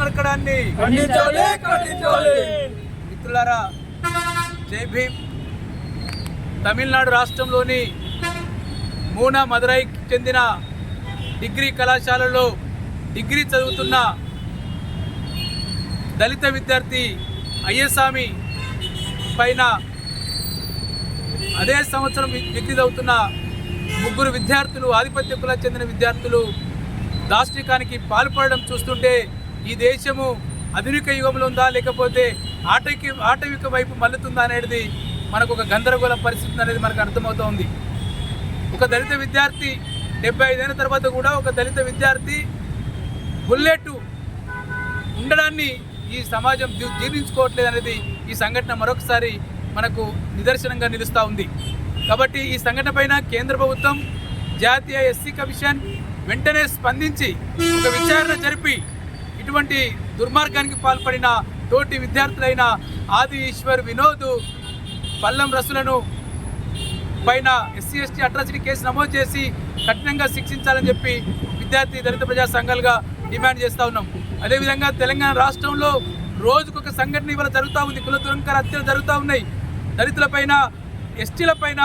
నరకడాన్ని మిత్రులారా, జై భీమ్. తమిళనాడు రాష్ట్రంలోని మూనా మదురైకి చెందిన డిగ్రీ కళాశాలలో డిగ్రీ చదువుతున్న దళిత విద్యార్థి అయ్యస్వామి పైన అదే సంవత్సరం డిగ్రీ చదువుతున్న ముగ్గురు విద్యార్థులు, ఆధిపత్య కులకు చెందిన విద్యార్థులు దాష్టికానికి పాల్పడడం చూస్తుంటే ఈ దేశము ఆధునిక యుగంలో ఉందా లేకపోతే ఆటవిక వైపు మల్లుతుందా అనేది మనకు ఒక గందరగోళ పరిస్థితి అనేది మనకు అర్థమవుతోంది. ఒక దళిత విద్యార్థి 75 ఏళ్ళ తర్వాత కూడా ఒక దళిత విద్యార్థి బుల్లెట్ ఉండడాన్ని ఈ సమాజం జీర్ణించుకోవట్లేదు అనేది ఈ సంఘటన మరొకసారి మనకు నిదర్శనంగా నిలుస్తూ ఉంది. కాబట్టి ఈ సంఘటన పైన కేంద్ర ప్రభుత్వం, జాతీయ ఎస్సీ కమిషన్ వెంటనే స్పందించి ఒక విచారణ జరిపి ఇటువంటి దుర్మార్గానికి పాల్పడిన తోటి విద్యార్థులైన ఆది ఈశ్వర్, వినోద్, పల్లం రసులను పైన ఎస్సీ ఎస్టీ అట్రాసిటీ కేసు నమోదు చేసి కఠినంగా శిక్షించాలని చెప్పి విద్యార్థి దళిత ప్రజా సంఘాలుగా డిమాండ్ చేస్తూ ఉన్నాం. అదేవిధంగా తెలంగాణ రాష్ట్రంలో రోజుకొక సంఘటన ఇవాళ జరుగుతూ ఉంది. కుల దురంకార హత్యలు జరుగుతూ ఉన్నాయి. దళితులపైన, ఎస్టీలపైన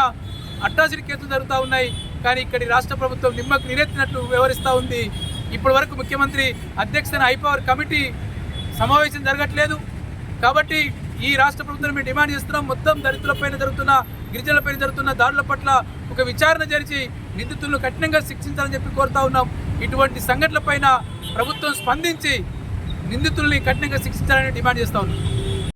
అట్రాసిటీ కేసులు జరుగుతూ ఉన్నాయి. కానీ ఇక్కడి రాష్ట్ర ప్రభుత్వం నిమ్మకు నీరెత్తినట్లు వ్యవహరిస్తూ ఉంది. ఇప్పటి వరకు ముఖ్యమంత్రి అధ్యక్షతన హైపవర్ కమిటీ సమావేశం జరగట్లేదు. కాబట్టి ఈ రాష్ట్ర ప్రభుత్వం మేము డిమాండ్ చేస్తున్నాం, మొత్తం దళితులపైన జరుగుతున్న, గిరిజనులపైన జరుగుతున్న దాడుల పట్ల ఒక విచారణ జరిచి నిందితులను కఠినంగా శిక్షించాలని చెప్పి కోరుతా ఉన్నాం. ఇటువంటి సంఘటనలపైన ప్రభుత్వం స్పందించి నిందితుల్ని కఠినంగా శిక్షించాలని డిమాండ్ చేస్తూ ఉన్నాం.